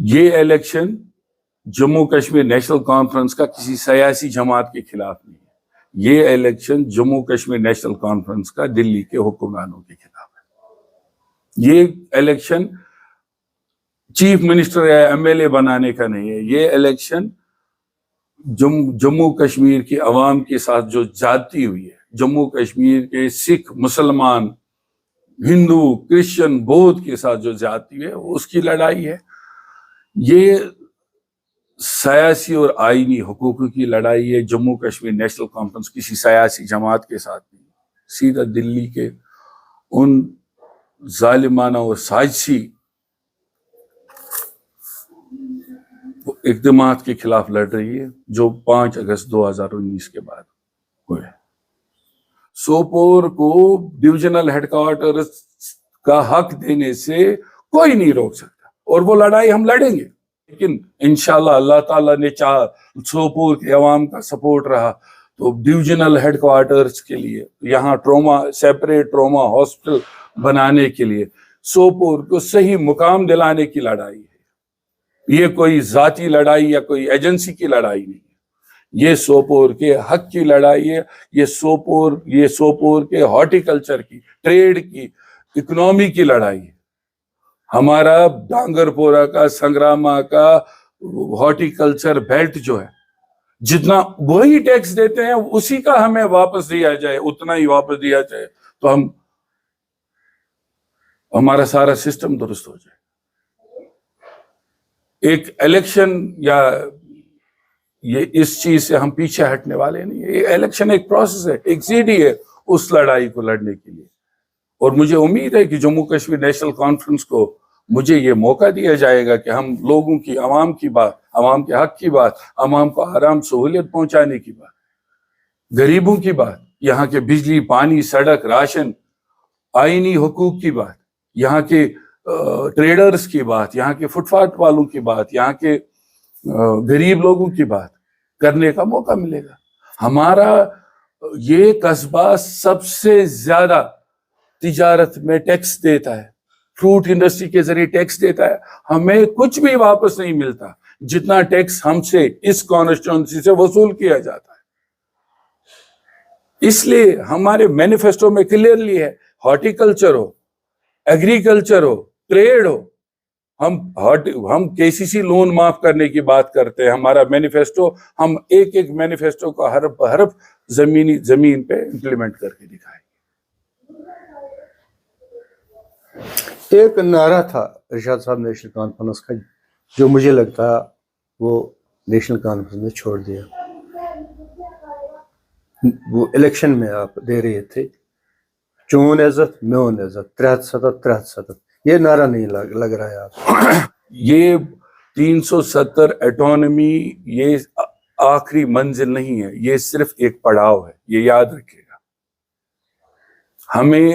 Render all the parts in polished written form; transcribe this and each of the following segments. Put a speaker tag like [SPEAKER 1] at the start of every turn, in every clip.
[SPEAKER 1] یہ الیکشن جموں کشمیر نیشنل کانفرنس کا کسی سیاسی جماعت کے خلاف نہیں ہے، یہ الیکشن جموں کشمیر نیشنل کانفرنس کا دلی کے حکمرانوں کے خلاف ہے۔ یہ الیکشن چیف منسٹر یا ایم ایل اے بنانے کا نہیں ہے، یہ الیکشن جموں کشمیر کی عوام کے ساتھ جو زیادتی ہوئی ہے، جموں کشمیر کے سکھ، مسلمان، ہندو، کرسچن، بودھ کے ساتھ جو زیادتی ہوئی ہے اس کی لڑائی ہے۔ یہ سیاسی اور آئینی حقوق کی لڑائی ہے۔ جموں کشمیر نیشنل کانفرنس کسی سیاسی جماعت کے ساتھ نہیں، سیدھا دلی کے ان ظالمانہ اور سازشی اقدامات کے خلاف لڑ رہی ہے جو 5 اگست 2019 کے بعد ہوئے۔ سوپور کو ڈویژنل ہیڈ کوارٹر کا حق دینے سے کوئی نہیں روک سکتا، اور وہ لڑائی ہم لڑیں گے، لیکن انشاءاللہ اللہ تعالیٰ نے چاہا، سوپور کے عوام کا سپورٹ رہا تو ڈویژنل ہیڈ کوارٹرز کے لیے یہاں سیپریٹ ٹروما ہاسپٹل بنانے کے لیے سوپور کو صحیح مقام دلانے کی لڑائی ہے۔ یہ کوئی ذاتی لڑائی یا کوئی ایجنسی کی لڑائی نہیں ہے، یہ سوپور کے حق کی لڑائی ہے۔ یہ سوپور کے ہارٹیکلچر کی، ٹریڈ کی، اکنومی کی لڑائی ہے۔ ہمارا ڈانگر پورا کا، سنگراما کا ہارٹیکلچر بیلٹ جو ہے، جتنا وہی ٹیکس دیتے ہیں اسی کا ہمیں واپس دیا جائے، اتنا ہی واپس دیا جائے تو ہمارا سارا سسٹم درست ہو جائے۔ ایک الیکشن یا یہ اس چیز سے ہم پیچھے ہٹنے والے نہیں ہیں۔ یہ الیکشن ایک پروسیس ہے، ایک سیڑھی ہے اس لڑائی کو لڑنے کے لیے، اور مجھے امید ہے کہ جموں کشمیر نیشنل کانفرنس کو مجھے یہ موقع دیا جائے گا کہ ہم لوگوں کی، عوام کی بات، عوام کے حق کی بات، عوام کو آرام سہولت پہنچانے کی بات، غریبوں کی بات، یہاں کے بجلی، پانی، سڑک، راشن، آئینی حقوق کی بات، یہاں کے ٹریڈرز کی بات، یہاں کے فٹ پاتھ والوں کی بات، یہاں کے غریب لوگوں کی بات کرنے کا موقع ملے گا۔ ہمارا یہ قصبہ سب سے زیادہ تجارت میں ٹیکس دیتا ہے، فروٹ انڈسٹری کے ذریعے ٹیکس دیتا ہے، ہمیں کچھ بھی واپس نہیں ملتا جتنا ٹیکس ہم سے اس کانسٹیٹوئنسی سے وصول کیا جاتا ہے۔ اس لیے ہمارے مینیفیسٹو میں کلیئرلی ہے، ہارٹیکلچر ہو، ایگریکلچر ہو، ٹریڈ ہو، ہم KCC لون معاف کرنے کی بات کرتے ہیں۔ ہمارا مینیفیسٹو، ہم ایک مینیفیسٹو کو حرف زمین پہ امپلیمنٹ کر کے دکھائیں۔
[SPEAKER 2] ایک نعرہ تھا ارشاد صاحب نیشنل کانفرنس کا جو مجھے لگتا وہ نیشنل کانفرنس نے چھوڑ دیا۔ وہ الیکشن میں آپ دے رہے تھے، چون عزت میون عزت، 73 یہ نعرہ نہیں لگ رہا ہے آپ۔
[SPEAKER 1] یہ 370 اٹانومی یہ آخری منزل نہیں ہے، یہ صرف ایک پڑاؤ ہے، یہ یاد رکھیے گا۔ ہمیں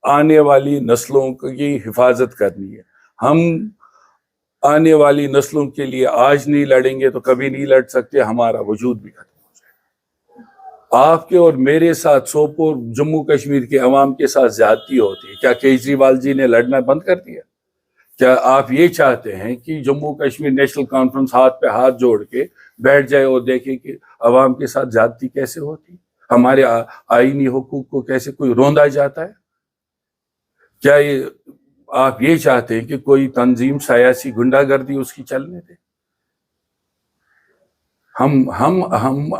[SPEAKER 1] آنے والی نسلوں کی حفاظت کرنی ہے۔ ہم آنے والی نسلوں کے لیے آج نہیں لڑیں گے تو کبھی نہیں لڑ سکتے، ہمارا وجود بھی ختم ہو جائے۔ آپ کے اور میرے ساتھ سوپور جموں کشمیر کے عوام کے ساتھ زیادتی ہوتی ہے، کیا کیجریوال جی نے لڑنا بند کر دیا؟ کیا آپ یہ چاہتے ہیں کہ جموں کشمیر نیشنل کانفرنس ہاتھ پہ ہاتھ جوڑ کے بیٹھ جائے اور دیکھے کہ عوام کے ساتھ زیادتی کیسے ہوتی، ہمارے آئینی حقوق کو کیسے کوئی روندا جاتا ہے؟ کیا آپ یہ چاہتے ہیں کہ کوئی تنظیم سیاسی گنڈا گردی اس کی چلنے دے؟ ہم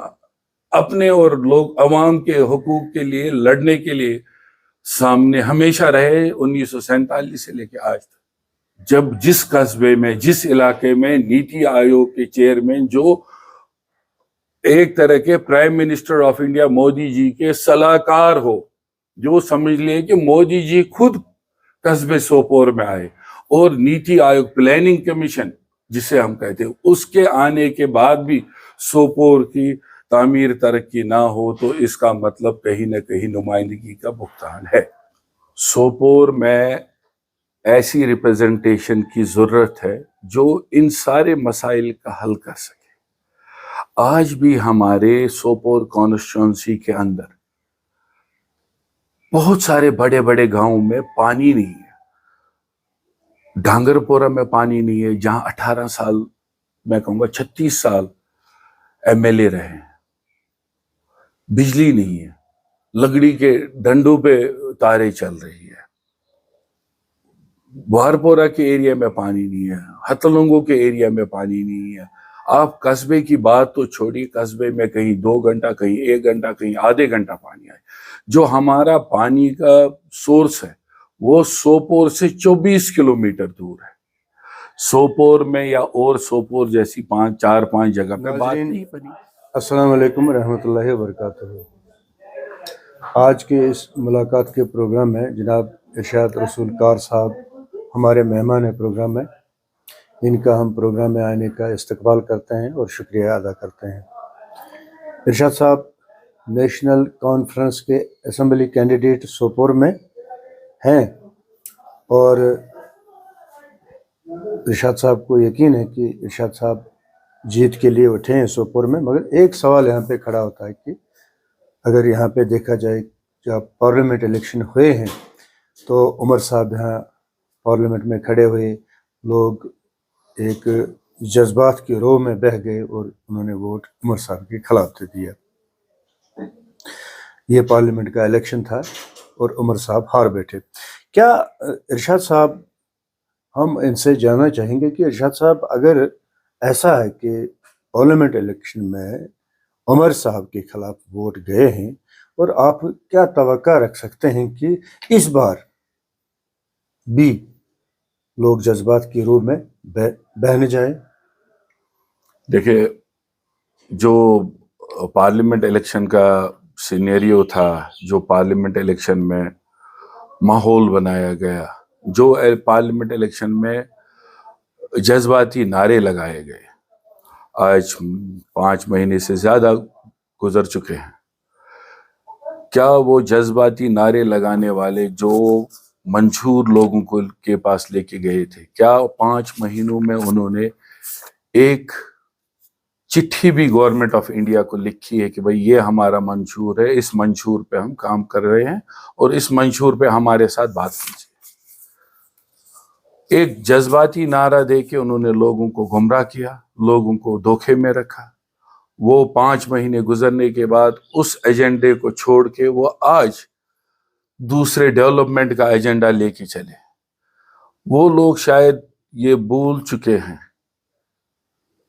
[SPEAKER 1] اپنے اور لوگ عوام کے حقوق کے لیے لڑنے کے لیے سامنے ہمیشہ رہے، 1947 سے لے کے آج تک۔ جب جس قصبے میں، جس علاقے میں نیتی آیوگ کے چیئرمین جو ایک طرح کے prime minister of India Modi ji کے صلاحکار ہو، جو سمجھ لیں کہ مودی جی خود قصبے سوپور میں آئے، اور نیتی آیوگ پلاننگ کمیشن جسے ہم کہتے ہیں، اس کے آنے کے بعد بھی سوپور کی تعمیر ترقی نہ ہو تو اس کا مطلب کہیں نہ کہیں نمائندگی کا بہتان ہے۔ سوپور میں ایسی ریپرزنٹیشن کی ضرورت ہے جو ان سارے مسائل کا حل کر سکے۔ آج بھی ہمارے سوپور کانسٹیٹوئنسی کے اندر بہت سارے بڑے بڑے گاؤں میں پانی نہیں ہے، ڈھانگرپورہ میں پانی نہیں ہے جہاں 18 سال میں کہوں گا 36 سال MLA رہے ہیں. بجلی نہیں ہے, لکڑی کے ڈنڈوں پہ تاریں چل رہی ہے. بہارپورہ کے ایریا میں پانی نہیں ہے, ہتلنگوں کے ایریا میں پانی نہیں ہے. آپ قصبے کی بات تو چھوڑیے, قصبے میں کہیں 2 گھنٹہ, کہیں 1 گھنٹہ, کہیں آدھے گھنٹہ پانی آئے. جو ہمارا پانی کا سورس ہے وہ سوپور سے 24 کلومیٹر دور ہے. سوپور میں یا اور سوپور جیسی 4-5 جگہ پہ بات نہیں بنی.
[SPEAKER 2] السلام علیکم ورحمۃ اللہ وبرکاتہ. آج کے اس ملاقات کے پروگرام میں جناب ارشاد رسول کار صاحب ہمارے مہمان پروگرام میں, ان کا ہم پروگرام میں آنے کا استقبال کرتے ہیں اور شکریہ ادا کرتے ہیں. ارشاد صاحب نیشنل کانفرنس کے اسمبلی کینڈیڈیٹ سوپور میں ہیں, اور ارشاد صاحب کو یقین ہے کہ ارشاد صاحب جیت کے لیے اٹھے ہیں سوپور میں. مگر ایک سوال یہاں پہ کھڑا ہوتا ہے کہ اگر یہاں پہ دیکھا جائے جب پارلیمنٹ الیکشن ہوئے ہیں تو عمر صاحب یہاں پارلیمنٹ میں کھڑے ہوئے, لوگ ایک جذبات کی رو میں بہہ گئے اور انہوں نے ووٹ عمر صاحب کے خلاف دے دیا. یہ پارلیمنٹ کا الیکشن تھا اور عمر صاحب ہار بیٹھے. کیا ارشاد صاحب, ہم ان سے جاننا چاہیں گے کہ ارشاد صاحب اگر ایسا ہے کہ پارلیمنٹ الیکشن میں عمر صاحب کے خلاف ووٹ گئے ہیں, اور آپ کیا توقع رکھ سکتے ہیں کہ اس بار بھی لوگ جذبات کی روح میں بہنے جائیں؟
[SPEAKER 1] دیکھیں, جو پارلیمنٹ الیکشن کا سینیریو تھا, جو پارلیمنٹ الیکشن میں ماحول بنایا گیا, جو پارلیمنٹ الیکشن میں جذباتی نعرے لگائے گئے, آج 5 مہینے سے زیادہ گزر چکے ہیں. کیا وہ جذباتی نعرے لگانے والے جو منشور لوگوں کو کے پاس لے کے گئے تھے, کیا 5 مہینوں میں انہوں نے ایک چٹھی بھی گورنمنٹ آف انڈیا کو لکھی ہے کہ بھئی یہ ہمارا منشور ہے, اس منشور پہ ہم کام کر رہے ہیں اور اس منشور پہ ہمارے ساتھ بات کیجیے؟ ایک جذباتی نعرہ دے کے انہوں نے لوگوں کو گمراہ کیا, لوگوں کو دھوکے میں رکھا. وہ 5 مہینے گزرنے کے بعد اس ایجنڈے کو چھوڑ کے وہ آج دوسرے ڈیولپمنٹ کا ایجنڈا لے کے چلے. وہ لوگ شاید یہ بھول چکے ہیں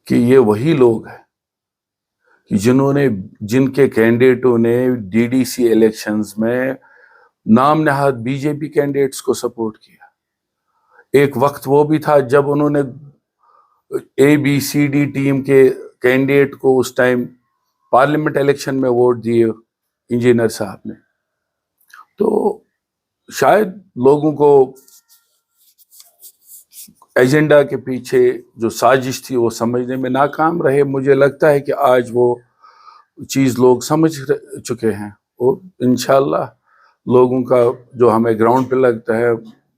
[SPEAKER 1] کہ یہ وہی لوگ ہیں کہ جن کے کینڈیڈیٹوں نے DDC الیکشنز میں نام نہاد BJP کینڈیڈیٹس کو سپورٹ کیا. ایک وقت وہ بھی تھا جب انہوں نے ABCD ٹیم کے کینڈیڈیٹ کو اس ٹائم پارلیمنٹ الیکشن میں ووٹ دیے انجینئر صاحب نے. تو شاید لوگوں کو ایجنڈا کے پیچھے جو سازش تھی وہ سمجھنے میں ناکام رہے. مجھے لگتا ہے کہ آج وہ چیز لوگ سمجھ چکے ہیں, اور انشاءاللہ لوگوں کا جو ہمیں گراؤنڈ پہ لگتا ہے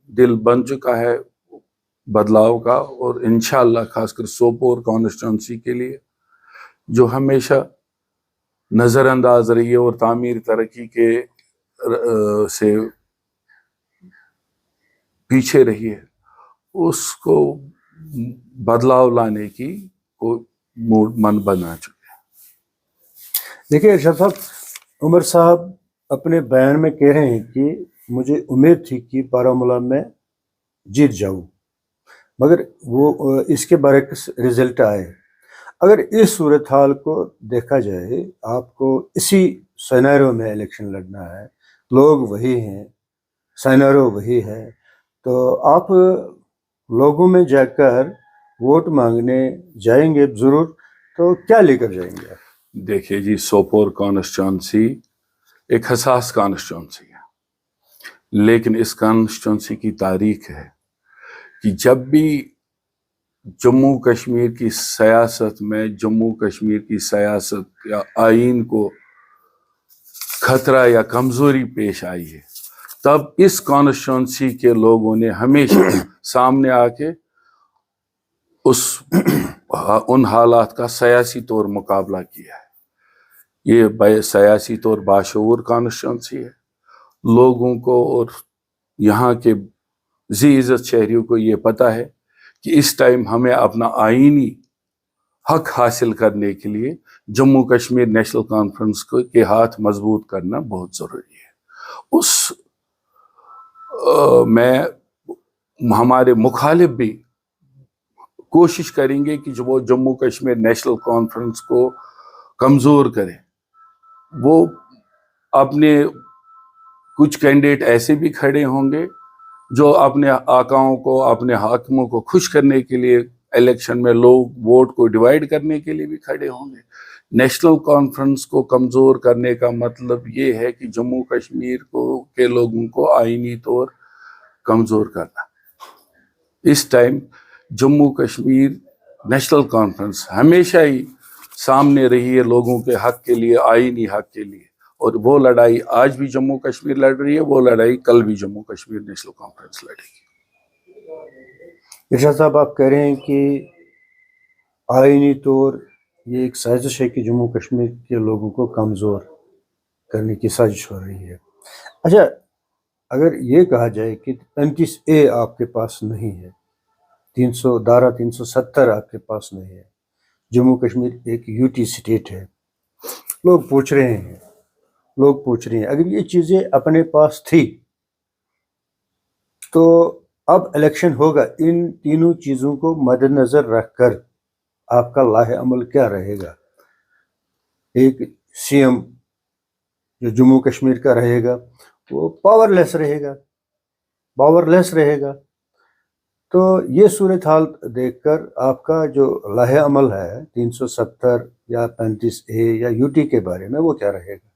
[SPEAKER 1] دل بن چکا ہے بدلاؤ کا. اور انشاءاللہ خاص کر سوپور کانسٹیٹوئنسی کے لیے جو ہمیشہ نظر انداز رہی ہے اور تعمیر ترقی کے سے پیچھے رہی ہے, اس کو بدلاؤ لانے کی من بنا چکے ہیں.
[SPEAKER 2] دیکھیے ارشاد صاحب, عمر صاحب اپنے بیان میں کہہ رہے ہیں کہ مجھے امید تھی کہ بارہمولہ میں جیت جاؤں, مگر وہ اس کے برعکس رزلٹ آئے. اگر اس صورتحال کو دیکھا جائے, آپ کو اسی سینیرو میں الیکشن لڑنا ہے, لوگ وہی ہیں, سینیرو وہی ہے, تو آپ لوگوں میں جا کر ووٹ مانگنے جائیں گے ضرور, تو کیا لے کر جائیں گے آپ؟
[SPEAKER 1] دیکھیے جی, سوپور کانسٹیٹوئنسی ایک حساس کانسٹیٹوئنسی ہے, لیکن اس کانسٹیٹوئنسی کی تاریخ ہے کہ جب بھی جموں کشمیر کی سیاست میں جموں کشمیر کی سیاست یا آئین کو خطرہ یا کمزوری پیش آئی ہے, تب اس کانسٹیٹوئنسی کے لوگوں نے ہمیشہ سامنے آ کے ان حالات کا سیاسی طور مقابلہ کیا ہے. یہ سیاسی طور باشعور کانسٹیٹوئنسی ہے. لوگوں کو اور یہاں کے ذی عزت شہریوں کو یہ پتہ ہے کہ اس ٹائم ہمیں اپنا آئینی حق حاصل کرنے کے لیے جموں کشمیر نیشنل کانفرنس کے ہاتھ مضبوط کرنا بہت ضروری ہے۔ اس میں ہمارے مخالف بھی کوشش کریں گے کہ جو وہ جموں کشمیر نیشنل کانفرنس کو کمزور کرے۔ وہ اپنے کچھ کینڈیڈیٹ ایسے بھی کھڑے ہوں گے جو اپنے آقاؤں کو، اپنے حاکموں کو خوش کرنے کے لیے الیکشن میں لوگ ووٹ کو ڈیوائیڈ کرنے کے لیے بھی کھڑے ہوں گے۔ نیشنل کانفرنس کو کمزور کرنے کا مطلب یہ ہے کہ جموں کشمیر کے لوگوں کو آئینی طور کمزور کرنا۔ اس ٹائم جموں کشمیر نیشنل کانفرنس ہمیشہ ہی سامنے رہی ہے لوگوں کے حق کے لیے، آئینی حق کے لیے، اور وہ لڑائی آج بھی جموں کشمیر لڑ رہی ہے، وہ لڑائی کل بھی جموں کشمیر نیشنل کانفرنس لڑے گی۔
[SPEAKER 2] ارشاد صاحب، آپ کہہ رہے ہیں کہ آئینی طور یہ ایک سازش ہے کہ جموں کشمیر کے لوگوں کو کمزور کرنے کی سازش ہو رہی ہے۔ اچھا، اگر یہ کہا جائے کہ 35A آپ کے پاس نہیں ہے، 370 آپ کے پاس نہیں ہے، جموں کشمیر ایک UT سٹیٹ ہے، لوگ پوچھ رہے ہیں اگر یہ چیزیں اپنے پاس تھی تو اب الیکشن ہوگا، ان تینوں چیزوں کو مد نظر رکھ کر آپ کا لاہ عمل کیا رہے گا؟ ایک CM جو جموں کشمیر کا رہے گا وہ پاور لیس رہے گا، تو یہ صورتحال دیکھ کر آپ کا جو لاہ عمل ہے 370 یا 35A یا UT کے بارے میں وہ کیا رہے گا؟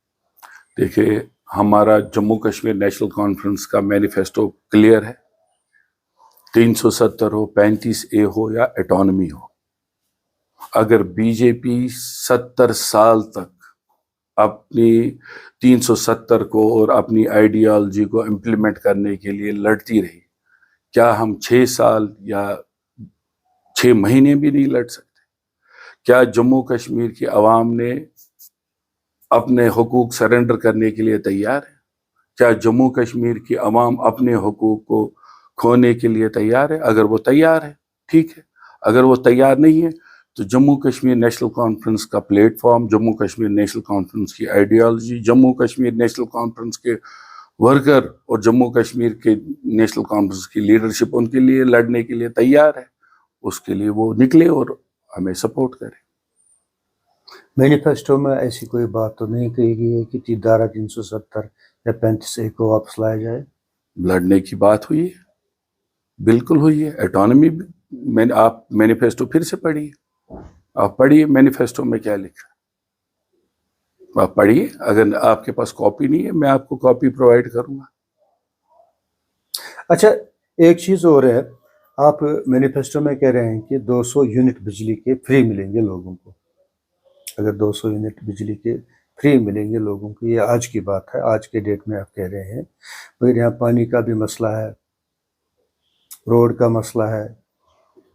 [SPEAKER 1] دیکھیں، ہمارا جموں کشمیر نیشنل کانفرنس کا مینیفیسٹو کلیئر ہے۔ 370 ہو، 35A ہو یا اٹانومی ہو، اگر BJP 70 سال تک اپنی 370 کو اور اپنی آئیڈیالوجی کو امپلیمنٹ کرنے کے لیے لڑتی رہی، کیا ہم 6 سال یا 6 مہینے بھی نہیں لڑ سکتے؟ کیا جموں کشمیر کی عوام نے اپنے حقوق سرنڈر کرنے کے لیے تیار ہے؟ کیا جموں کشمیر کی عوام اپنے حقوق کو کھونے کے لیے تیار ہے؟ اگر وہ تیار ہے ٹھیک ہے، اگر وہ تیار نہیں ہے تو جموں کشمیر نیشنل کانفرنس کا پلیٹ فارم، جموں کشمیر نیشنل کانفرنس کی آئیڈیالوجی، جموں کشمیر نیشنل کانفرنس کے ورکر اور جموں کشمیر کے نیشنل کانفرنس کی لیڈرشپ ان کے لیے لڑنے کے لیے تیار ہے، اس کے لیے وہ نکلے اور ہمیں سپورٹ کرے۔
[SPEAKER 2] مینیفیسٹو میں ایسی کوئی بات تو نہیں کہی گئی ہے کہ دھارا 370 یا 35A کو واپس لایا جائے؟
[SPEAKER 1] لڑنے کی بات ہوئی ہے، بالکل ہوئی ہے۔ اٹانومی آپ مینیفیسٹو پھر سے پڑھیے، آپ پڑھیے مینیفیسٹو میں کیا لکھا ہے، آپ پڑھیے۔ اگر آپ کے پاس کاپی نہیں ہے میں آپ کو کاپی پرووائڈ کروں گا۔
[SPEAKER 2] اچھا، ایک چیز اور ہے، آپ مینیفیسٹو میں کہہ رہے ہیں کہ 200 یونٹ بجلی کے فری ملیں گے لوگوں کو۔ اگر 200 یونٹ بجلی کے فری ملیں گے لوگوں کو، یہ آج کی بات ہے، آج کے ڈیٹ میں آپ کہہ رہے ہیں، مگر یہاں پانی کا بھی مسئلہ ہے، روڈ کا مسئلہ ہے،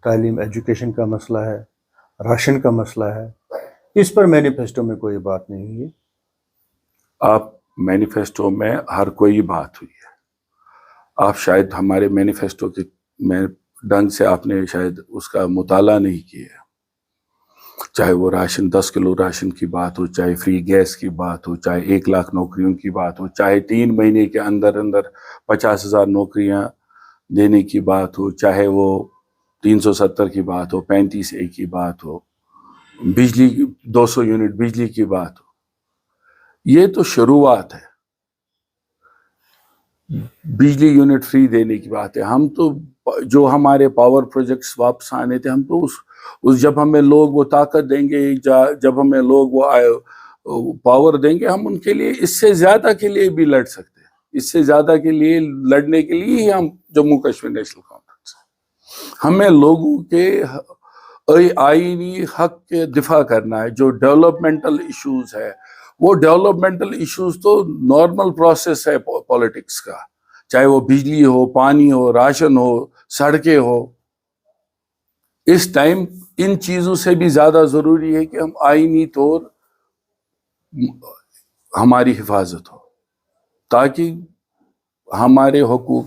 [SPEAKER 2] تعلیم ایجوکیشن کا مسئلہ ہے، راشن کا مسئلہ ہے، اس پر مینیفیسٹو میں کوئی بات نہیں ہوئی۔
[SPEAKER 1] آپ مینیفیسٹو میں ہر کوئی بات ہوئی ہے، آپ شاید ہمارے مینیفیسٹو کے ڈھنگ سے آپ نے شاید اس کا مطالعہ نہیں کیا، چاہے وہ راشن 10 کلو راشن کی بات ہو، چاہے فری گیس کی بات ہو، چاہے 1 لاکھ نوکریوں کی بات ہو، چاہے 3 مہینے کے اندر 50,000 نوکریاں دینے کی بات ہو، چاہے وہ 370 کی بات ہو، 35A کی بات ہو، بجلی 200 یونٹ بجلی کی بات ہو، یہ تو شروعات ہے۔ بجلی یونٹ فری دینے کی بات ہے، ہم تو جو ہمارے پاور پروجیکٹس واپس آنے تھے، ہم تو اس جب ہمیں لوگ وہ طاقت دیں گے، جب ہمیں لوگ وہ پاور دیں گے، ہم ان کے لیے اس سے زیادہ کے لیے بھی لڑ سکتے ہیں۔ اس سے زیادہ کے لیے لڑنے کے لیے ہی ہم جموں کشمیر نیشنل کانفرنس ہیں۔ ہمیں لوگوں کے آئینی حق کے دفاع کرنا ہے۔ جو ڈیولپمنٹل ایشوز ہے، وہ ڈیولپمنٹل ایشوز تو نارمل پروسیس ہے پولیٹکس کا، چاہے وہ بجلی ہو، پانی ہو، راشن ہو، سڑکیں ہو۔ اس ٹائم ان چیزوں سے بھی زیادہ ضروری ہے کہ ہم آئینی طور ہماری حفاظت ہو، تاکہ ہمارے حقوق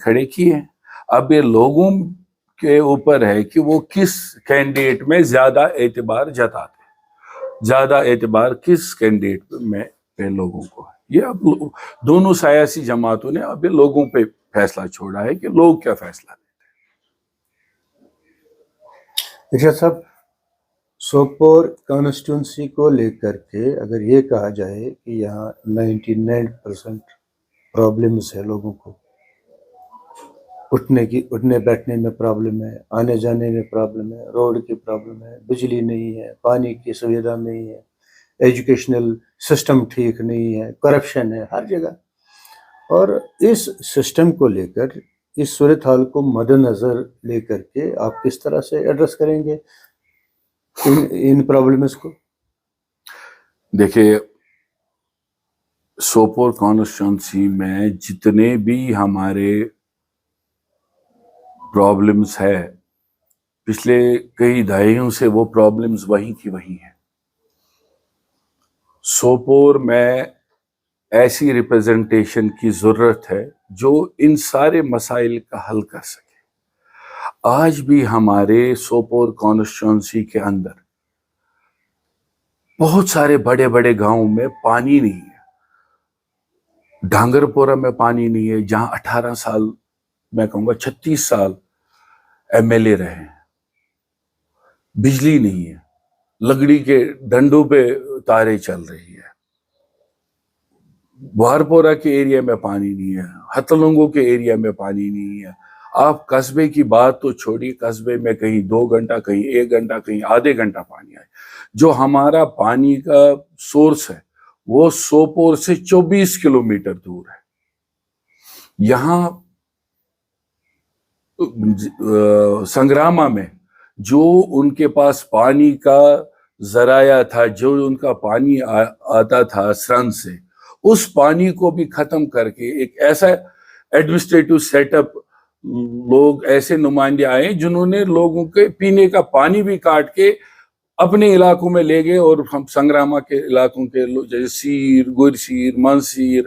[SPEAKER 1] کھڑے کیے ہیں. اب یہ لوگوں کے اوپر ہے کہ وہ کس کینڈیڈیٹ میں زیادہ اعتبار جتاتے ہیں, زیادہ اعتبار کس کینڈیڈیٹ میں پہ لوگوں کو ہے. یہ اب دونوں سیاسی جماعتوں نے اب یہ لوگوں پہ فیصلہ چھوڑا ہے کہ لوگ کیا فیصلہ دیتے
[SPEAKER 2] ارشاد صاحب, سوپور کانسٹیٹوینسی کو لے کر کے اگر یہ کہا جائے کہ یہاں 99% پرابلمس ہے لوگوں کو, اٹھنے بیٹھنے میں پرابلم ہے, آنے جانے میں پرابلم ہے, روڈ کی پرابلم ہے, بجلی نہیں ہے, پانی کی سویدھا نہیں ہے, ایجوکیشنل سسٹم ٹھیک نہیں ہے, کرپشن ہے ہر جگہ. اور اس سسٹم کو لے کر, اس صورتحال کو مد نظر لے کر کے آپ کس طرح سے ایڈریس کریں گے ان پرابلمس کو؟
[SPEAKER 1] دیکھیے, سوپور کانسٹیٹوینسی میں جتنے بھی ہمارے پرابلمس ہے, پچھلے کئی دہائیوں سے وہ پرابلمس وہیں کی وہیں ہیں. سوپور میں ایسی ریپرزنٹیشن کی ضرورت ہے جو ان سارے مسائل کا حل کر سکے. آج بھی ہمارے سوپور کانسٹیٹوینسی کے اندر بہت سارے بڑے بڑے گاؤں میں پانی نہیں ہے. ڈانگر پورہ میں پانی نہیں ہے, جہاں 18 سال, میں کہوں گا 36 سال ایم ایل اے رہے ہیں. بجلی نہیں ہے, لکڑی کے ڈنڈوں پہ تاریں چل رہی ہے. بہارپورہ کے ایریا میں پانی نہیں ہے, ہتلنگوں کے ایریا میں پانی نہیں ہے. آپ قصبے کی بات تو چھوڑیے, قصبے میں کہیں 2 گھنٹہ, کہیں 1 گھنٹہ, کہیں آدھے گھنٹہ پانی آئے. جو ہمارا پانی کا سورس ہے وہ سوپور سے 24 کلومیٹر دور ہے. یہاں سنگراما میں جو ان کے پاس پانی کا ذرائع تھا, جو ان کا پانی آتا تھا سرن سے, اس پانی کو بھی ختم کر کے ایک ایسا ایڈمنسٹریٹو سیٹ اپ, لوگ ایسے نمائندے آئے جنہوں نے لوگوں کے پینے کا پانی بھی کاٹ کے اپنے علاقوں میں لے گئے, اور ہم سنگراما کے علاقوں کے جیسے سیر, گرسیر, منسیر,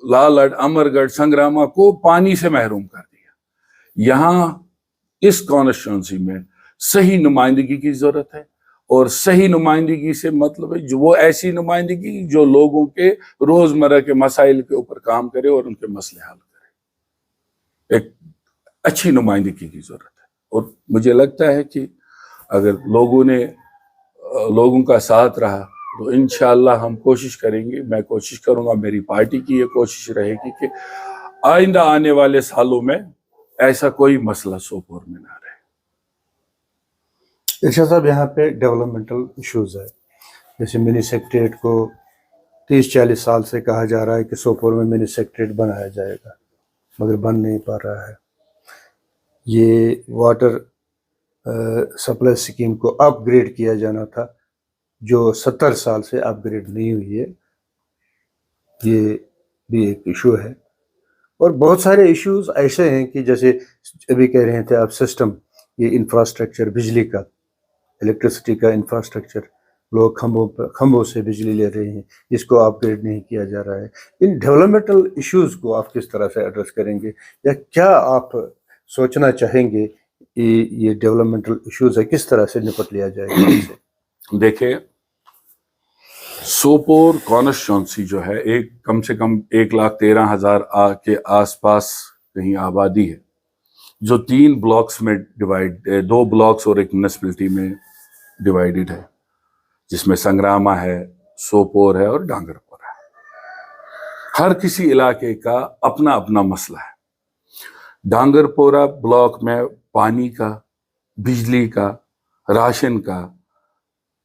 [SPEAKER 1] لالڑ, امرگڑھ, سنگراما کو پانی سے محروم کر دیا. یہاں اس کانسٹیٹوینسی میں صحیح نمائندگی کی ضرورت ہے, اور صحیح نمائندگی سے مطلب ہے جو وہ ایسی نمائندگی جو لوگوں کے روزمرہ کے مسائل کے اوپر کام کرے اور ان کے مسئلے حل کرے. ایک اچھی نمائندگی کی ضرورت ہے, اور مجھے لگتا ہے کہ اگر لوگوں کا ساتھ رہا تو انشاءاللہ ہم کوشش کریں گے, میں کوشش کروں گا, میری پارٹی کی یہ کوشش رہے گی کہ آئندہ آنے والے سالوں میں ایسا کوئی مسئلہ سوپور میں نہ رہے.
[SPEAKER 2] ارشاد صاحب, یہاں پہ ڈیولپمنٹل ایشوز ہے, جیسے منی سیکریٹریٹ کو 30-40 سال سے کہا جا رہا ہے کہ سوپور میں منی سیکریٹریٹ بنایا جائے گا, مگر بن نہیں پا رہا ہے. یہ واٹر سپلائی اسکیم کو اپ گریڈ کیا جانا تھا, جو 70 سال سے اپ گریڈ نہیں ہوئی ہے, یہ بھی ایک ایشو ہے. اور بہت سارے ایشوز ایسے ہیں کہ جیسے ابھی کہہ رہے تھے آپ, سسٹم, یہ انفراسٹرکچر, بجلی کا, الیکٹرسٹی کا انفراسٹرکچر, لوگ کھمبوں سے بجلی لے رہے ہیں, جس کو اپ گریڈ نہیں کیا جا رہا ہے. ان ڈیولپمنٹل ایشوز کو آپ کس طرح سے ایڈریس کریں گے, یا کیا آپ سوچنا چاہیں گے یہ ڈیولپمنٹل ایشوز ہے, کس طرح سے نپٹ لیا جائے گا ان سے؟
[SPEAKER 1] دیکھیں, سوپور کانسٹیٹوینسی جو ہے ایک کم سے کم 1,13,000 کے آس پاس کہیں آبادی ہے, جو 3 بلاکس میں ڈیوائڈ, 2 بلاکس اور ایک میونسپلٹی میں ڈیوائیڈڈ ہے, جس میں سنگراما ہے, سوپور ہے اور ڈانگر پورہ ہے. ہر کسی علاقے کا اپنا اپنا مسئلہ ہے. ڈانگر پورہ بلاک میں پانی کا, بجلی کا, راشن کا,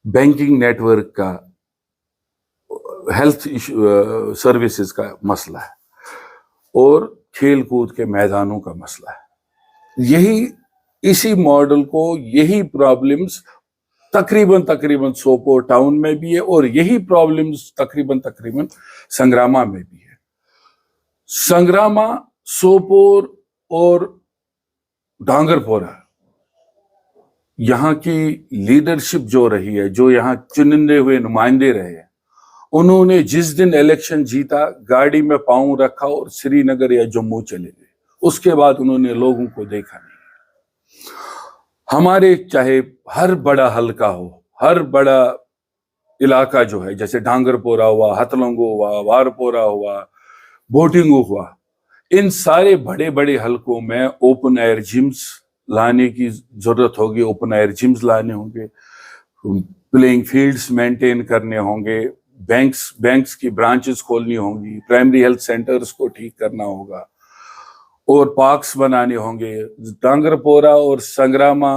[SPEAKER 1] بینکنگ نیٹ ورک کا, ہیلتھ سروسز کا مسئلہ ہے, اور کھیل کود کے میدانوں کا مسئلہ ہے. اسی ماڈل کو, یہی پرابلمز تقریباً سوپور ٹاؤن میں بھی ہے, اور یہی پرابلمز تقریباً سنگراما میں بھی ہے. سنگراما, سوپور اور ڈانگر پورہ, یہاں کی لیڈرشپ جو رہی ہے, جو یہاں چنندے ہوئے نمائندے رہے ہیں, انہوں نے جس دن الیکشن جیتا گاڑی میں پاؤں رکھا اور سری نگر یا جموں چلے گئے، اس کے بعد انہوں نے لوگوں کو دیکھا نہیں۔ ہمارے چاہے ہر بڑا حلقہ ہو، ہر بڑا علاقہ جو ہے، جیسے ڈانگر پورا ہوا، ہتلنگو ہوا، وارپورا ہوا، بوٹنگو ہوا، ان سارے بڑے بڑے حلقوں میں اوپن ایئر جمز لانے کی ضرورت ہوگی، اوپن ایئر جمز لانے ہوں گے، پلینگ فیلڈز مینٹین کرنے ہوں گے، بینکس کی برانچز کھولنی ہوں گی، پرائمری ہیلتھ سینٹرز کو ٹھیک کرنا ہوگا، اور پارکس بنانے ہوں گے۔ ڈانگر پورا اور سنگراما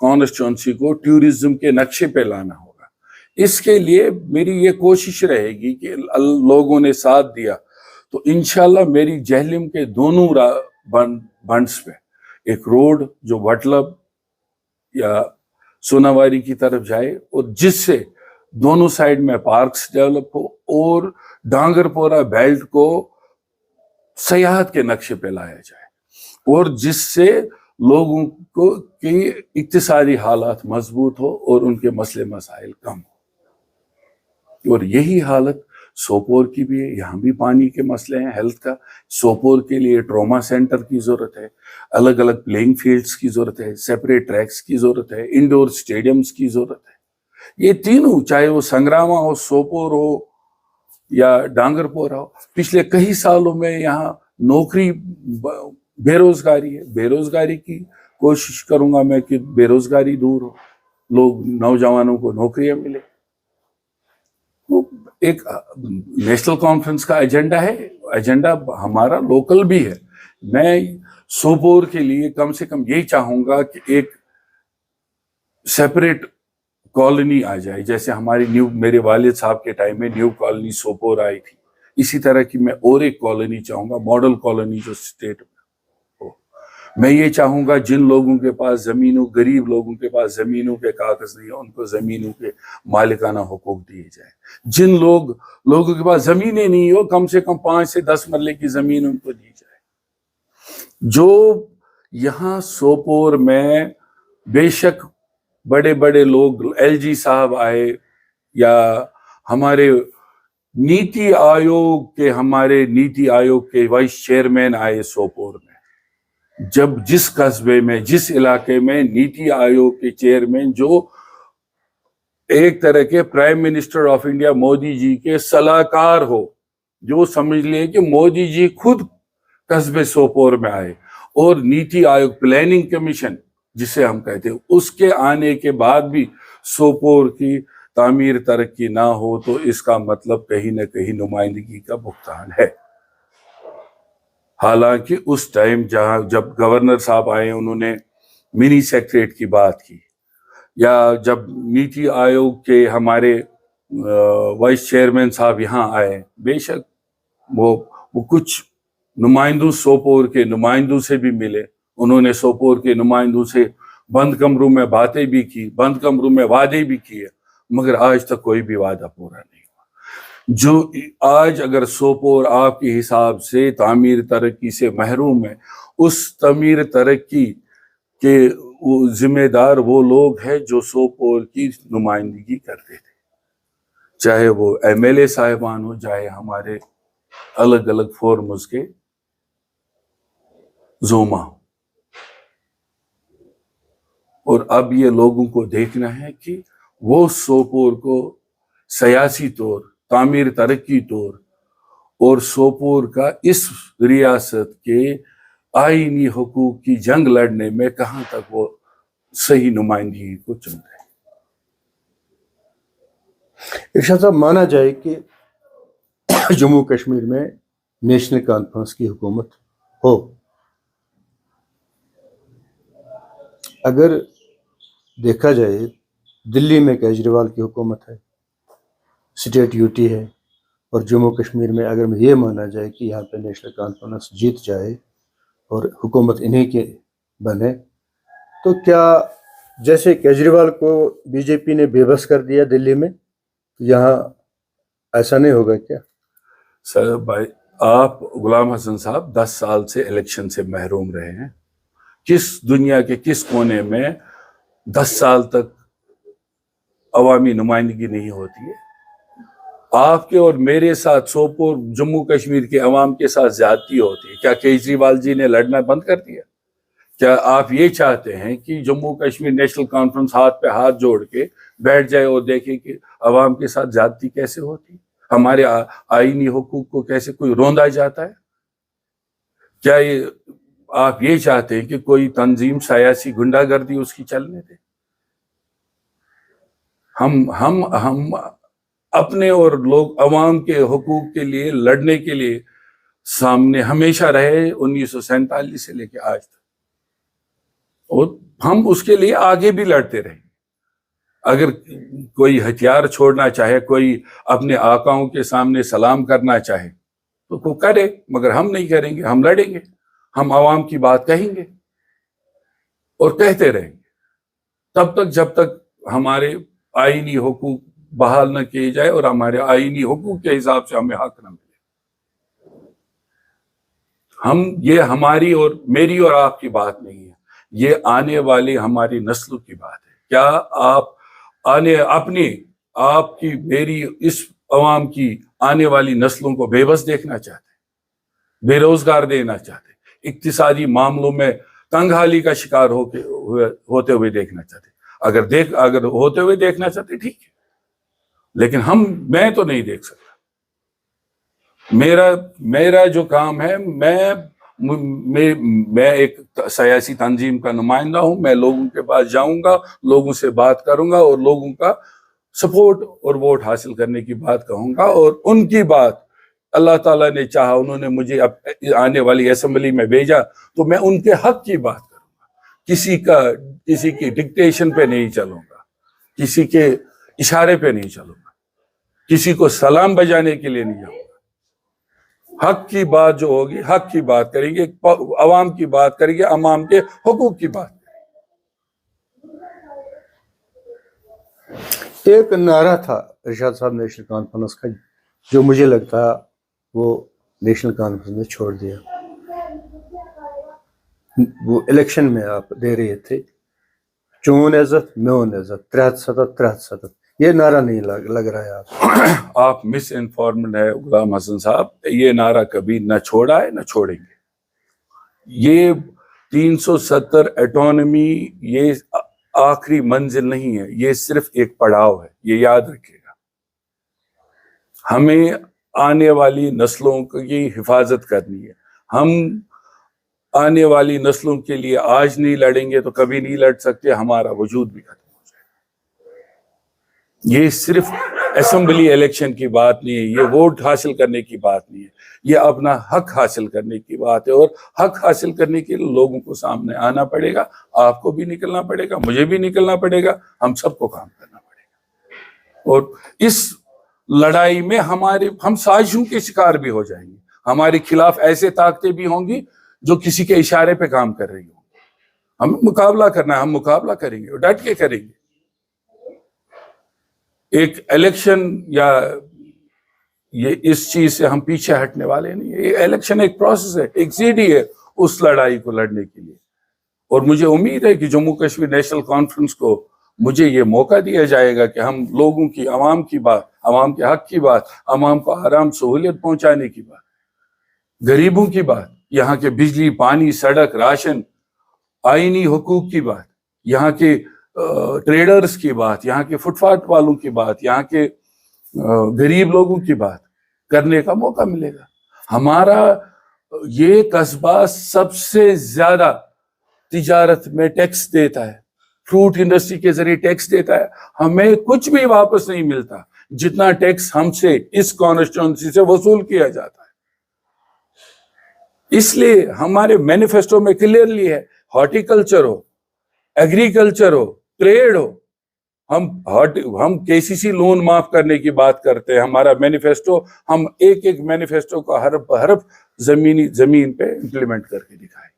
[SPEAKER 1] کانسٹیچوئنسی کو ٹیوریزم کے نقشے پہ لانا ہوگا۔ اس کے لیے میری یہ کوشش رہے گی کہ لوگوں نے ساتھ دیا تو انشاءاللہ میری جہلم کے دونوں بنڈس پہ ایک روڈ جو وٹلب یا سوناواری کی طرف جائے، اور جس سے دونوں سائڈ میں پارکس ڈیولپ ہو، اور ڈانگر پورا بیلٹ کو سیاحت کے نقشے پہ لایا جائے، اور جس سے لوگوں کو کی اقتصادی حالات مضبوط ہو اور ان کے مسئلے مسائل کم ہو۔ اور یہی حالت سوپور کی بھی ہے، یہاں بھی پانی کے مسئلے ہیں، ہیلتھ کا۔ سوپور کے لیے ٹراما سینٹر کی ضرورت ہے، الگ الگ پلینگ فیلڈز کی ضرورت ہے، سیپریٹ ٹریکس کی ضرورت ہے، انڈور سٹیڈیمز کی ضرورت ہے۔ یہ تینوں، چاہے وہ سنگراما ہو، سوپور ہو یا ڈانگر پورا ہو، پچھلے کئی سالوں میں یہاں نوکری بے روزگاری ہے۔ بے روزگاری کی کوشش کروں گا میں کہ بے روزگاری دور ہو، لوگ نوجوانوں کو نوکریاں ملے۔ وہ ایک نیشنل کانفرنس کا ایجنڈا ہے، ایجنڈا ہمارا لوکل بھی ہے۔ میں سوپور کے لیے کم سے کم یہی چاہوں گا کہ ایک سیپریٹ کالونی آ جائے، جیسے ہماری میرے والد صاحب کے ٹائم میں نیو کالونی سوپور آئی تھی، اسی طرح کی میں اور ایک کالونی چاہوں گا، ماڈل کالونی جو اسٹیٹ میں ہو۔ میں یہ چاہوں گا جن لوگوں کے پاس زمینوں، غریب لوگوں کے پاس زمینوں کے کاغذ نہیں ہیں، ان کو زمینوں کے مالکانہ حقوق دیے جائیں۔ جن لوگوں کے پاس زمینیں نہیں ہو، کم سے کم 5 سے 10 مرلے کی زمین ان کو دی جائے۔ جو یہاں سوپور میں بے شک بڑے بڑے لوگ، ایل جی صاحب آئے یا ہمارے نیتی آیوگ کے وائس چیئرمین آئے سوپور میں، جب جس قصبے میں، جس علاقے میں نیتی آیوگ کے چیئرمین جو ایک طرح کے prime minister of India Modi ji کے صلاحکار ہو، جو سمجھ لیں کہ مودی جی خود قصبے سوپور میں آئے، اور نیتی آیوگ پلاننگ کمیشن جسے ہم کہتے ہیں، اس کے آنے کے بعد بھی سوپور کی تعمیر ترقی نہ ہو، تو اس کا مطلب کہیں نہ کہیں نمائندگی کا بہتان ہے۔ حالانکہ اس ٹائم جب گورنر صاحب آئے انہوں نے منی سیکٹریٹ کی بات کی، یا جب نیتی آیوگ کے ہمارے وائس چیئرمین صاحب یہاں آئے، بے شک وہ کچھ نمائندوں سوپور کے نمائندوں سے بھی ملے، انہوں نے سوپور کے نمائندوں سے بند کمروں میں باتیں بھی کی، بند کمروں میں وعدے بھی کیے، مگر آج تک کوئی بھی وعدہ پورا نہیں ہوا۔ جو آج اگر سوپور آپ کے حساب سے تعمیر ترقی سے محروم ہے، اس تعمیر ترقی کے ذمہ دار وہ لوگ ہیں جو سوپور کی نمائندگی کرتے تھے، چاہے وہ ایم ایل اے صاحبان ہو، چاہے ہمارے الگ الگ فورمز کے زوما ہو۔ اور اب یہ لوگوں کو دیکھنا ہے کہ وہ سوپور کو سیاسی طور، تعمیر ترقی طور، اور سوپور کا اس ریاست کے آئینی حقوق کی جنگ لڑنے میں کہاں تک وہ صحیح نمائندگی کو چنتے ہیں۔
[SPEAKER 2] ارشاد صاحب، مانا جائے کہ جموں کشمیر میں نیشنل کانفرنس کی حکومت ہو، اگر دیکھا جائے دلی میں کیجریوال کی حکومت ہے، اسٹیٹ یو ٹی ہے، اور جموں کشمیر میں اگر یہ مانا جائے کہ یہاں پہ نیشنل کانفرنس جیت جائے اور حکومت انہیں کی بنے، تو کیا جیسے کیجریوال کو بی جے پی نے بے بس کر دیا دلی میں، یہاں ایسا نہیں ہوگا کیا؟
[SPEAKER 1] سر بھائی، آپ غلام حسن صاحب 10 سال سے الیکشن سے محروم رہے ہیں، کس دنیا کے کس کونے میں 10 سال تک عوامی نمائندگی نہیں ہوتی ہے؟ آپ کے اور میرے ساتھ سوپور جموں کشمیر کے عوام کے ساتھ زیادتی ہوتی ہے. کیا کیجریوال جی نے لڑنا بند کر دیا؟ کیا آپ یہ چاہتے ہیں کہ جموں کشمیر نیشنل کانفرنس ہاتھ پہ ہاتھ جوڑ کے بیٹھ جائے اور دیکھے کہ عوام کے ساتھ زیادتی کیسے ہوتی، ہمارے آئینی حقوق کو کیسے کوئی روندا جاتا ہے؟ کیا آپ یہ چاہتے ہیں کہ کوئی تنظیم سیاسی گنڈا گردی اس کی چلنے دے؟ ہم اپنے اور لوگ عوام کے حقوق کے لیے لڑنے کے لیے سامنے ہمیشہ رہے 1947 سے لے کے آج تک، اور ہم اس کے لیے آگے بھی لڑتے رہیں. اگر کوئی ہتھیار چھوڑنا چاہے، کوئی اپنے آقاؤں کے سامنے سلام کرنا چاہے تو وہ کرے، مگر ہم نہیں کریں گے. ہم لڑیں گے، ہم عوام کی بات کہیں گے اور کہتے رہیں گے تب تک جب تک ہمارے آئینی حقوق بحال نہ کیے جائے اور ہمارے آئینی حقوق کے حساب سے ہمیں حق نہ ملے. یہ ہماری اور میری اور آپ کی بات نہیں ہے، یہ آنے والی ہماری نسلوں کی بات ہے. کیا آپ آپ کی میری اس عوام کی آنے والی نسلوں کو بے بس دیکھنا چاہتے ہیں، بے روزگار دینا چاہتے ہیں، اقتصادی معاملوں میں تنگ حالی کا شکار ہوتے ہوئے دیکھنا چاہتے ہیں؟ اگر ہوتے ہوئے دیکھنا چاہتے ٹھیک ہے، لیکن میں تو نہیں دیکھ سکتا. میرا جو کام ہے، میں ایک سیاسی تنظیم کا نمائندہ ہوں. میں لوگوں کے پاس جاؤں گا، لوگوں سے بات کروں گا اور لوگوں کا سپورٹ اور ووٹ حاصل کرنے کی بات کہوں گا. اور ان کی بات اللہ تعالیٰ نے چاہا، انہوں نے مجھے آنے والی اسمبلی میں بھیجا تو میں ان کے حق کی بات کروں گا. کسی کی ڈکٹیشن پہ نہیں چلوں گا، کسی کے اشارے پہ نہیں چلوں گا، کسی کو سلام بجانے کے لیے نہیں جاؤں گا. حق کی بات جو ہوگی، حق کی بات کریں گے، عوام کی بات کریں گے، عوام کے حقوق کی بات.
[SPEAKER 2] ایک نعرہ تھا ارشاد صاحب نیشنل کانفرنس کا جو مجھے لگتا وہ نیشنل کانفرنس نے چھوڑ دیا. وہ الیکشن میں آپ دے رہے تھے، چون عزت میون عزت، 73 یہ نعرہ نہیں لگ رہا ہے آپ.
[SPEAKER 1] آپ مس انفارمڈ ہے غلام حسن صاحب. یہ نعرہ کبھی نہ چھوڑا ہے نہ چھوڑیں گے. یہ 370 اٹانومی یہ آخری منزل نہیں ہے، یہ صرف ایک پڑاؤ ہے. یہ یاد رکھیے گا. ہمیں آنے والی نسلوں کی حفاظت کرنی ہے. ہم آنے والی نسلوں کے لیے آج نہیں لڑیں گے تو کبھی نہیں لڑ سکتے. ہمارا وجود بھی ختم ہو جائے. یہ صرف اسمبلی الیکشن کی بات نہیں ہے، یہ ووٹ حاصل کرنے کی بات نہیں ہے، یہ اپنا حق حاصل کرنے کی بات ہے. اور حق حاصل کرنے کے لیے لوگوں کو سامنے آنا پڑے گا. آپ کو بھی نکلنا پڑے گا، مجھے بھی نکلنا پڑے گا، ہم سب کو کام کرنا پڑے گا. اور اس لڑائی میں ہم سازشوں کے شکار بھی ہو جائیں گے. ہمارے خلاف ایسے طاقتیں بھی ہوں گی جو کسی کے اشارے پہ کام کر رہی ہوں. ہم مقابلہ کرنا ہے، ہم مقابلہ کریں گے اور ڈٹ کے کریں گے. ایک الیکشن یا یہ اس چیز سے ہم پیچھے ہٹنے والے نہیں. یہ الیکشن ایک پروسیس ہے، ایک سیڑھی ہے اس لڑائی کو لڑنے کے لیے. اور مجھے امید ہے کہ جموں کشمیر نیشنل کانفرنس کو مجھے یہ موقع دیا جائے گا کہ ہم لوگوں کی، عوام کی بات، عوام کے حق کی بات، عوام کو آرام سہولت پہنچانے کی بات، غریبوں کی بات، یہاں کے بجلی، پانی، سڑک، راشن، آئینی حقوق کی بات، یہاں کے ٹریڈرز کی بات، یہاں کے فٹ پاتھ والوں کی بات، یہاں کے غریب لوگوں کی بات کرنے کا موقع ملے گا. ہمارا یہ قصبہ سب سے زیادہ تجارت میں ٹیکس دیتا ہے، فروٹ انڈسٹری کے ذریعے ٹیکس دیتا ہے. ہمیں کچھ بھی واپس نہیں ملتا جتنا ٹیکس ہم سے اس کانسٹیٹوئنسی سے وصول کیا جاتا ہے. اس لیے ہمارے مینیفیسٹو میں کلیئرلی ہے، ہارٹیکلچر ہو، ایگریکلچر ہو، ٹریڈ ہو، ہم KCC لون معاف کرنے کی بات کرتے ہیں. ہمارا مینیفیسٹو، ہم ایک مینیفیسٹو کا حرف بحرف زمین پہ امپلیمنٹ کر کے دکھائیں.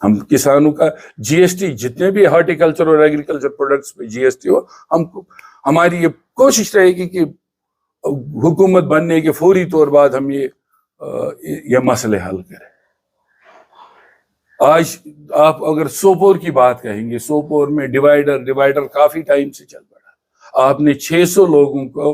[SPEAKER 1] ہم کسانوں کا GST، جتنے بھی ہارٹیکلچر اور ایگریکلچر پروڈکٹس پہ GST ہو، ہماری یہ کوشش رہے گی کہ حکومت بننے کے فوری طور بعد ہم یہ مسئلے حل کریں. آج آپ اگر سوپور کی بات کہیں گے، سوپور میں ڈیوائیڈر کافی ٹائم سے چل پڑا. آپ نے 600 لوگوں کو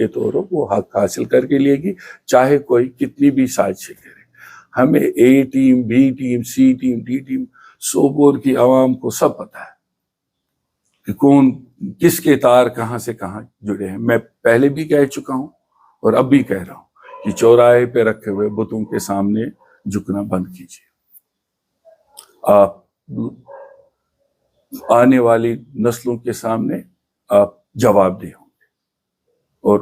[SPEAKER 1] کے طور پر وہ حق حاصل کر کے لے گی, چاہے کوئی کتنی بھی سازشیں کرے. ہمیں A team, B team, C team, D team, Sopore کی عوام کو سب پتہ ہے کہ کون کس کے تار کہاں سے کہاں جڑے ہیں. میں پہلے بھی کہہ چکا ہوں اور اب بھی کہہ رہا ہوں کہ چوراہے پہ رکھے ہوئے بتوں کے سامنے جھکنا بند کیجیے. آپ آنے والی نسلوں کے سامنے آپ جواب دہ ہوں گے اور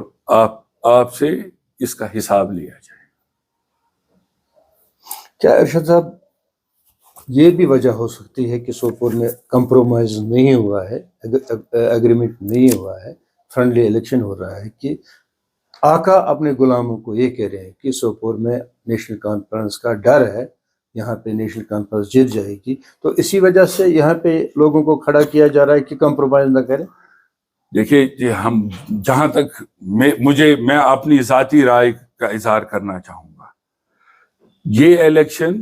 [SPEAKER 1] آپ سے اس کا حساب لیا جائے.
[SPEAKER 2] کیا ارشد صاحب یہ بھی وجہ ہو سکتی ہے کہ سوپور میں کمپرومائز نہیں ہوا ہے, ایگریمنٹ نہیں ہوا ہے, فرینڈلی الیکشن ہو رہا ہے, کہ آقا اپنے غلاموں کو یہ کہہ رہے ہیں کہ سوپور میں نیشنل کانفرنس کا ڈر ہے, یہاں پہ نیشنل کانفرنس جیت جائے گی, تو اسی وجہ سے یہاں پہ لوگوں کو کھڑا کیا جا رہا ہے کہ کمپرومائز نہ کریں؟
[SPEAKER 1] دیکھیے, ہم جہاں تک میں اپنی ذاتی رائے کا اظہار کرنا چاہوں گا, یہ الیکشن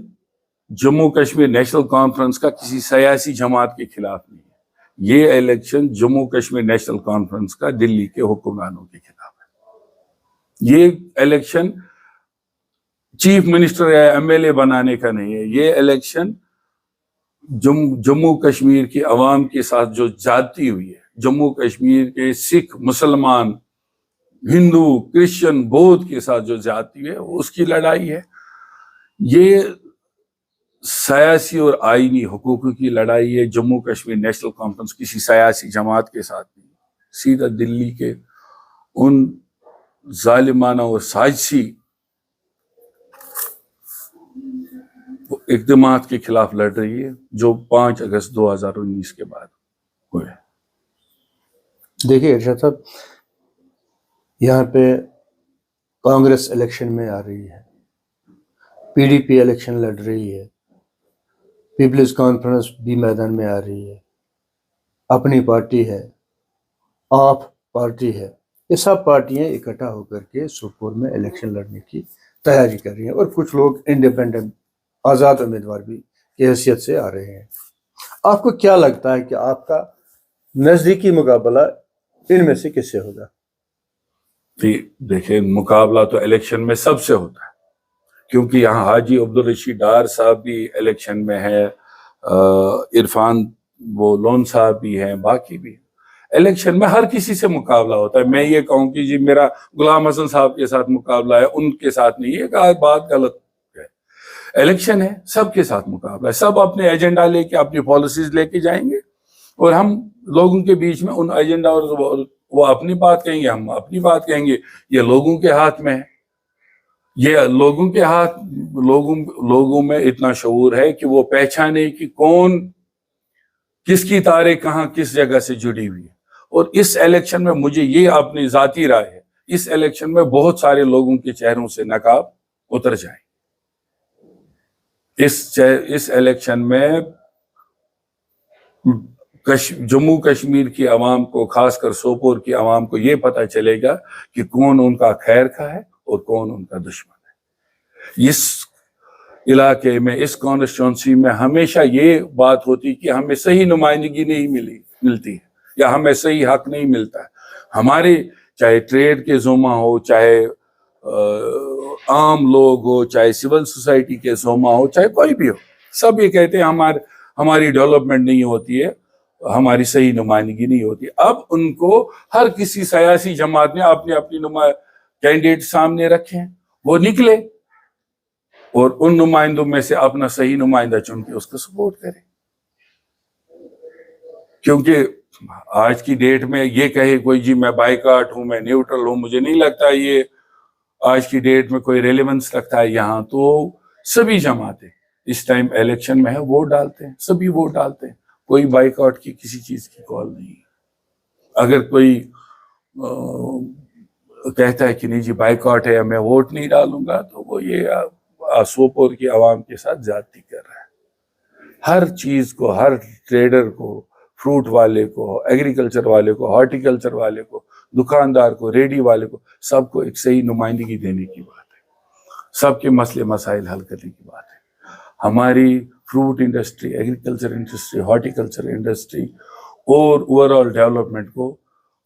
[SPEAKER 1] جموں کشمیر نیشنل کانفرنس کا کسی سیاسی جماعت کے خلاف نہیں ہے. یہ الیکشن جموں کشمیر نیشنل کانفرنس کا دلی کے حکمرانوں کے خلاف ہے. یہ الیکشن چیف منسٹر یا ایم ایل اے بنانے کا نہیں ہے. یہ الیکشن جموں کشمیر کی عوام کے ساتھ جو زیادتی ہوئی ہے, جموں کشمیر کے سکھ, مسلمان, ہندو, کرسچن, بودھ کے ساتھ جو زیادتی ہوئی ہے, اس کی لڑائی ہے. یہ سیاسی اور آئینی حقوق کی لڑائی ہے. جموں کشمیر نیشنل کانفرنس کسی سیاسی جماعت کے ساتھ نہیں, سیدھا دلی کے ان ظالمانہ اور سازشی اقدامات کے خلاف لڑ رہی ہے جو 5 اگست 2019 کے بعد ہوئے.
[SPEAKER 2] دیکھیے ارشد صاحب, یہاں پہ کانگریس الیکشن میں آ رہی ہے, پی ڈی پی الیکشن لڑ رہی ہے, پیپلز کانفرنس بھی میدان میں آ رہی ہے, اپنی پارٹی ہے, آپ پارٹی ہے, یہ سب پارٹیاں اکٹھا ہو کر کے سوپور میں الیکشن لڑنے کی تیاری کر رہی ہیں, اور کچھ لوگ انڈیپینڈنٹ آزاد امیدوار بھی کی حیثیت سے آ رہے ہیں. آپ کو کیا لگتا ہے کہ آپ کا نزدیکی مقابلہ ان میں سے کس سے ہوگا؟
[SPEAKER 1] دیکھیں, مقابلہ تو الیکشن میں سب سے ہوتا ہے, کیونکہ یہاں حاجی عبدالرشید ڈار صاحب بھی الیکشن میں ہے, عرفان وہ لون صاحب بھی ہیں, باقی بھی. الیکشن میں ہر کسی سے مقابلہ ہوتا ہے. میں یہ کہوں کہ جی میرا غلام حسن صاحب کے ساتھ مقابلہ ہے, ان کے ساتھ نہیں, یہ بات غلط ہے. الیکشن ہے, سب کے ساتھ مقابلہ ہے. سب اپنے ایجنڈا لے کے, اپنی پالیسیز لے کے جائیں گے, اور ہم لوگوں کے بیچ میں ان ایجنڈا, اور وہ اپنی بات کہیں گے, ہم اپنی بات کہیں گے. یہ لوگوں کے ہاتھ میں ہے. یہ لوگوں کے ہاتھ, لوگوں میں اتنا شعور ہے کہ وہ پہچانے کہ کون کس کی تاریں کہاں کس جگہ سے جڑی ہوئی ہے. اور اس الیکشن میں مجھے یہ اپنی ذاتی رائے ہے, اس الیکشن میں بہت سارے لوگوں کے چہروں سے نقاب اتر جائیں. اس الیکشن میں جموں کشمیر کی عوام کو, خاص کر سوپور کی عوام کو یہ پتہ چلے گا کہ کون ان کا خیر خواہ ہے اور کون ان کا دشمن ہے. اس علاقے میں, اس کانسٹیٹوئنسی میں ہمیشہ یہ بات ہوتی کہ ہمیں صحیح نمائندگی نہیں ملتی ہے, یا ہمیں صحیح حق نہیں ملتا ہے. ہمارے چاہے ٹریڈ کے زوما ہو, چاہے عام لوگ ہو, چاہے سول سوسائٹی کے زوما ہو, چاہے کوئی بھی ہو, سب یہ کہتے ہیں ہماری ڈیولپمنٹ نہیں ہوتی ہے, ہماری صحیح نمائندگی نہیں ہوتی. اب ان کو ہر کسی سیاسی جماعت نے اپنی کینڈیڈیٹ سامنے رکھے ہیں, وہ نکلے اور ان نمائندوں میں سے اپنا صحیح نمائندہ چن کے اس کو سپورٹ کرے. کیونکہ آج کی ڈیٹ میں یہ کہے کوئی جی میں بائیکاٹ ہوں, میں نیوٹرل ہوں, مجھے نہیں لگتا یہ آج کی ڈیٹ میں کوئی ریلیونس رکھتا ہے. یہاں تو سبھی جماعتیں اس ٹائم الیکشن میں ہے, ووٹ ڈالتے ہیں, سبھی ووٹ ڈالتے ہیں. کوئی بائیکاٹ کی کسی چیز کی کال نہیں. اگر کوئی کہتا ہے کہ نہیں جی بائیکاٹ ہے یا میں ووٹ نہیں ڈالوں گا, تو وہ یہ سوپور کی عوام کے ساتھ زیادتی کر رہا ہے. ہر چیز کو, ہر ٹریڈر کو, فروٹ والے کو, ایگریکلچر والے کو, ہارٹیکلچر والے کو, دکاندار کو, ریڈی والے کو, سب کو ایک صحیح نمائندگی دینے کی بات ہے. سب کے مسئلے مسائل حل کرنے کی بات ہے. ہماری fruit industry, agriculture industry, horticulture industry اور اوور آل ڈیولپمنٹ کو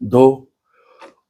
[SPEAKER 1] 2,